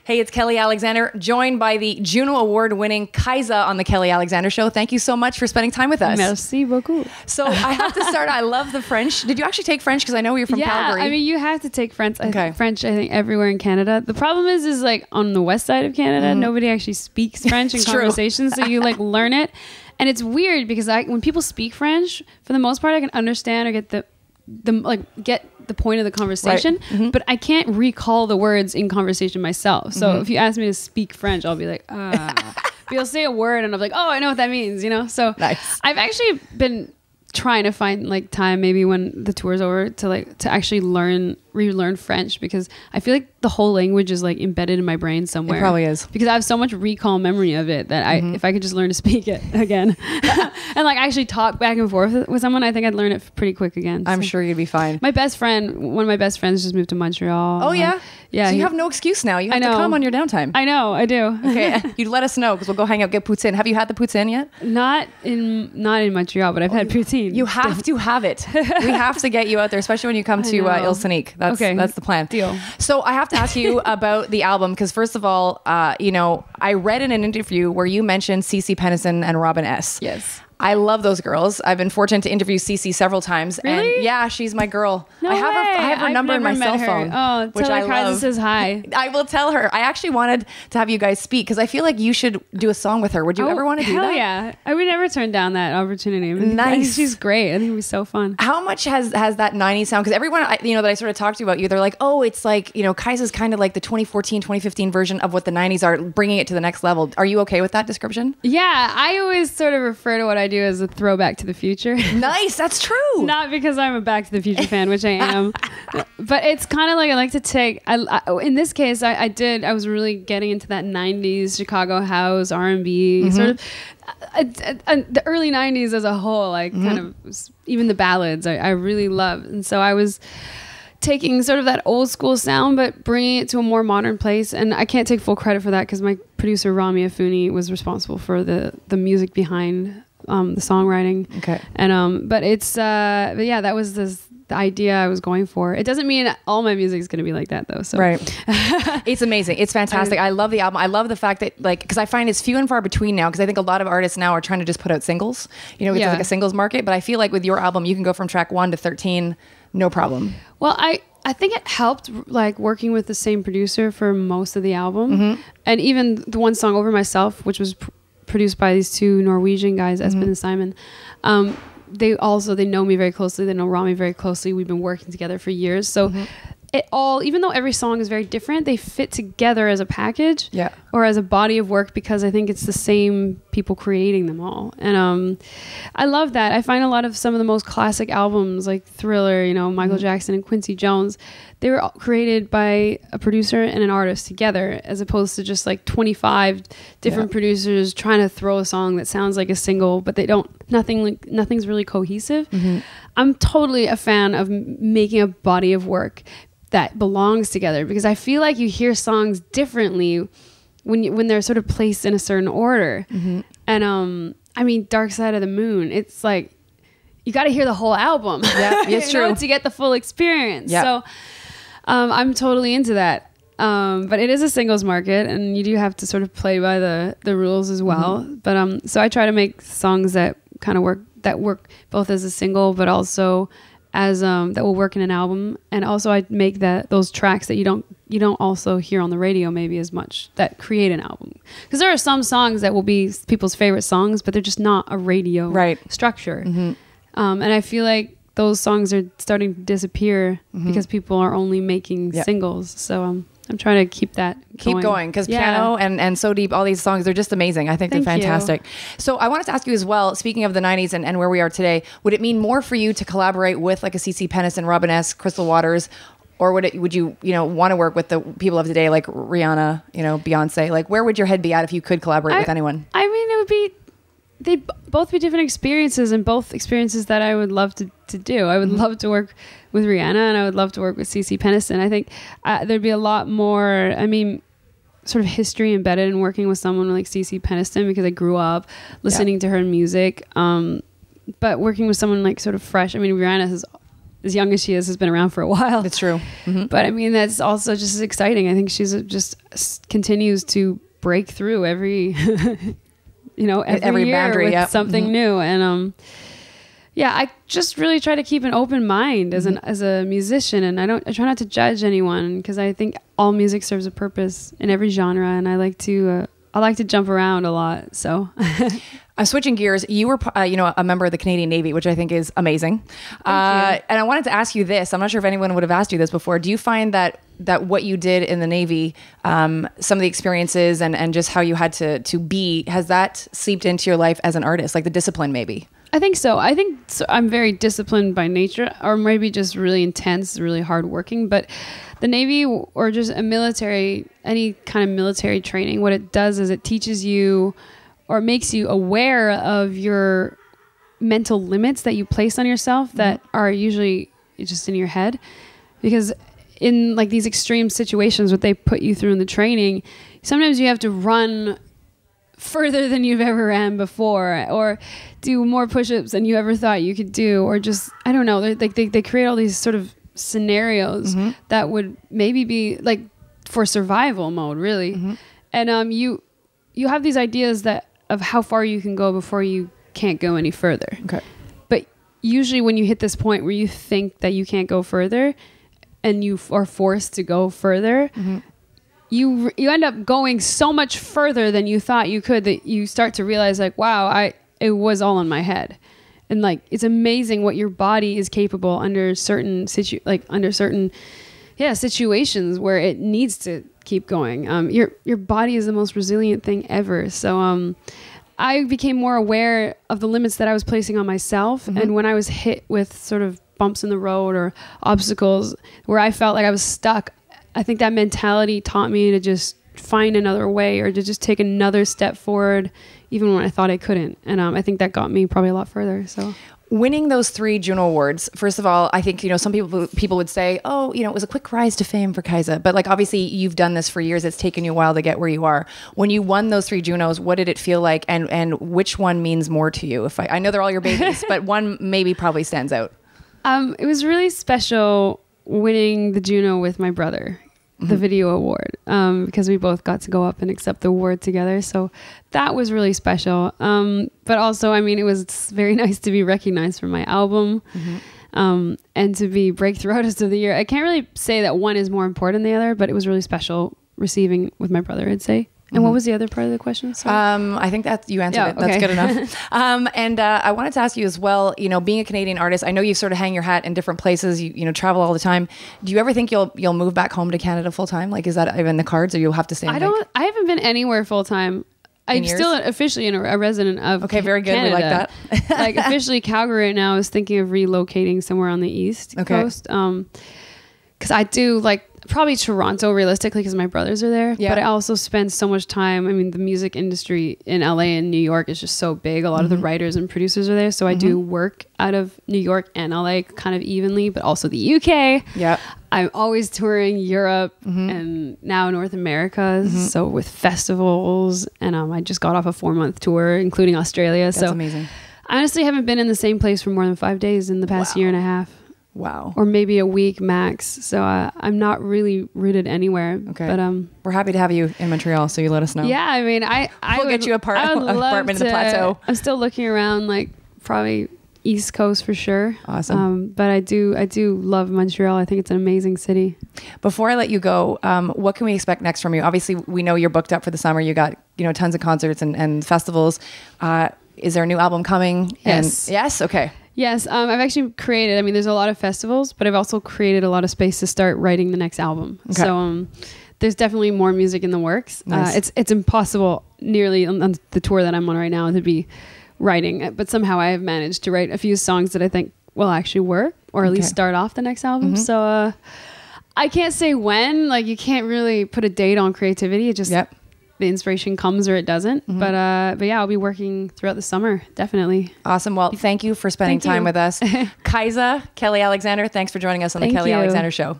Hey, it's Kelly Alexander, joined by the Juno Award-winning Kiesza on the Kelly Alexander Show. Thank you so much for spending time with us. Merci beaucoup. So I have to start. I love the French. Did you actually take French? Because I know you're from Calgary. Yeah, I mean, you have to take French. French, I think, everywhere in Canada. The problem is like on the west side of Canada, nobody actually speaks French in conversation, so you like learn it. And it's weird because when people speak French, for the most part, I can understand or get the point of the conversation, but I can't recall the words in conversation myself. So if you ask me to speak French, I'll be like, but you'll say a word and I'm like, oh, I know what that means, you know? So nice. I've actually been trying to find like time maybe when the tour's over to actually relearn French, because I feel like the whole language is like embedded in my brain somewhere. It probably is, because I have so much recall memory of it that if I could just learn to speak it again and like actually talk back and forth with someone, I think I'd learn it pretty quick again. I'm sure you'd be fine. One of my best friends just moved to Montreal. Oh yeah? Yeah. So you have no excuse now. You have to come on your downtime. I know, I do. Okay, you'd let us know because we'll go hang out, get poutine. Have you had the poutine yet? Not in Montreal, but I've had poutine. You have to have it. We have to get you out there, especially when you come to Il Sonique. That's the plan. Deal. So I have to ask you about the album, because first of all, I read in an interview where you mentioned Cece Peniston and Robin S. Yes. I love those girls. I've been fortunate to interview Cece several times. Really? And yeah, she's my girl. No I have her number in my cell phone. Oh, which tell I her love. Kiesza says hi. I will tell her. I actually wanted to have you guys speak because I feel like you should do a song with her. Would you ever want to do that? Hell yeah. I would never turn down that opportunity. Nice. I think she's great. I think it'd be so fun. How much has that 90s sound? Because everyone, that I sort of talked to about you, they're like, oh, it's like, Kiesza's kind of like the 2014, 2015 version of what the 90s are, bringing it to the next level. Are you okay with that description? Yeah. I always sort of refer to what I do as a throwback to the future. Nice. That's true. Not because I'm a Back to the Future fan, which I am, but it's kind of like I like to take, in this case, I was really getting into that 90s Chicago house, R&B, sort of the early 90s as a whole, kind of, even the ballads I really love. And so I was taking sort of that old school sound, but bringing it to a more modern place. And I can't take full credit for that because my producer, Rami Afuni, was responsible for the music behind the songwriting. Okay. And but that was the idea I was going for. It doesn't mean all my music is going to be like that though. So. Right. It's amazing. It's fantastic. I love the album. I love the fact that because I find it's few and far between now, because I think a lot of artists now are trying to just put out singles. It's like a singles market. But I feel like with your album, you can go from track 1 to 13, no problem. Well, I think it helped working with the same producer for most of the album, and even the one song Over Myself, which was produced by these two Norwegian guys, Espen and Simon. They know me very closely. They know Rami very closely. We've been working together for years. So it all, even though every song is very different, they fit together as a package or as a body of work, because I think it's the same people creating them all. And I love that. I find a lot of some of the most classic albums like Thriller, Michael Jackson and Quincy Jones, they were all created by a producer and an artist together, as opposed to just like 25 different producers trying to throw a song that sounds like a single, but nothing's really cohesive. I'm totally a fan of making a body of work that belongs together, because I feel like you hear songs differently when they're sort of placed in a certain order. And I mean, Dark Side of the Moon, it's like you got to hear the whole album. Yeah, it's true, to get the full experience. So I'm totally into that. But it is a singles market, and you do have to sort of play by the rules as well. But so I try to make songs that kind of work both as a single, but also as that will work in an album. And also I make those tracks that you don't also hear on the radio maybe as much, that create an album, because there are some songs that will be people's favorite songs, but they're just not a radio structure. And I feel like those songs are starting to disappear because people are only making singles. So I'm trying to keep going, because Piano and So Deep, all these songs, they're just amazing. I think they're fantastic. So I wanted to ask you as well, speaking of the 90s and where we are today, would it mean more for you to collaborate with like a Cece Peniston, Robin S., Crystal Waters, or would you want to work with the people of today like Rihanna, Beyonce? Like, where would your head be at if you could collaborate with anyone? I mean, they'd both be different experiences, and both experiences that I would love to do. I would love to work with Rihanna, and I would love to work with Cece Peniston. I think there'd be a lot more, sort of history embedded in working with someone like Cece Peniston, because I grew up listening to her music. But working with someone like sort of fresh, Rihanna has as young as she is, has been around for a while. It's true. But I mean, that's also just as exciting. I think she's just continues to break through every, every year boundary, with something new. And, I just really try to keep an open mind as a musician, and I try not to judge anyone, because I think all music serves a purpose in every genre, and I like to jump around a lot. So switching gears, you were a member of the Canadian Navy, which I think is amazing. And I wanted to ask you this. I'm not sure if anyone would have asked you this before. Do you find that what you did in the Navy, some of the experiences and just how you had to be, has that seeped into your life as an artist, like the discipline maybe? I think so. I'm very disciplined by nature, or maybe just really intense, really hardworking. But the Navy, or just any kind of military training, what it does is it teaches you or makes you aware of your mental limits that you place on yourself that are usually just in your head. Because in like these extreme situations, what they put you through in the training, sometimes you have to run further than you've ever ran before, or do more push-ups than you ever thought you could do, or just, I don't know, they create all these sort of scenarios that would maybe be like for survival mode, really. And you have these ideas of how far you can go before you can't go any further. Okay. But usually when you hit this point where you think that you can't go further and you are forced to go further, you end up going so much further than you thought you could, that you start to realize like, wow, it was all in my head. And like, it's amazing what your body is capable under certain situations where it needs to keep going. Your body is the most resilient thing ever. So I became more aware of the limits that I was placing on myself. And when I was hit with sort of bumps in the road or obstacles where I felt like I was stuck, I think that mentality taught me to just find another way, or to just take another step forward, even when I thought I couldn't. And I think that got me probably a lot further. So winning those 3 Juno Awards, first of all, I think, some people would say, oh, it was a quick rise to fame for Kiesza. But like, obviously you've done this for years. It's taken you a while to get where you are. When you won those 3 Junos, what did it feel like? And which one means more to you? I know they're all your babies, but one maybe probably stands out. It was really special winning the Juno with my brother, the video award, because we both got to go up and accept the award together. So that was really special. But also, I mean, it was very nice to be recognized for my album, and to be Breakthrough Artist of the Year. I can't really say that one is more important than the other, but it was really special receiving with my brother, I'd say. And what was the other part of the question? Sorry. I think that you answered it. That's good enough. And I wanted to ask you as well, being a Canadian artist, I know you sort of hang your hat in different places, you travel all the time. Do you ever think you'll move back home to Canada full time? Like, is that even the cards, or you'll have to stay in I haven't been anywhere full time. I'm still officially a resident of very good. Canada. We like that. Like, officially Calgary right now. I was thinking of relocating somewhere on the East Coast. Because I do like probably Toronto realistically, because my brothers are there. Yeah. But I also spend so much time. I mean, the music industry in LA and New York is just so big. A lot of the writers and producers are there. So I do work out of New York and LA kind of evenly, but also the UK. Yeah. I'm always touring Europe and now North America. So with festivals, and I just got off a 4-month tour, including Australia. That's amazing. I honestly haven't been in the same place for more than 5 days in the past year and a half. Wow. Or maybe a week max. So I'm not really rooted anywhere. Okay. But we're happy to have you in Montreal, so you let us know. Yeah, I mean, we'll get you apartment in the Plateau. I'm still looking around, like probably East Coast for sure. Awesome. But I do love Montreal. I think it's an amazing city. Before I let you go, what can we expect next from you? Obviously, we know you're booked up for the summer. You got tons of concerts and festivals. Is there a new album coming? Yes. Yes. Okay. Yes, I've actually created, I mean, there's a lot of festivals, but I've also created a lot of space to start writing the next album. Okay. So there's definitely more music in the works. Nice. It's impossible nearly on the tour that I'm on right now to be writing, but somehow I have managed to write a few songs that I think will actually work, or at least start off the next album. So I can't say when, like you can't really put a date on creativity. It just... the inspiration comes or it doesn't. But yeah, I'll be working throughout the summer. Definitely. Awesome. Well, thank you for spending time with us. Kiesza, Kelly Alexander, thanks for joining us on the Kelly Alexander Show.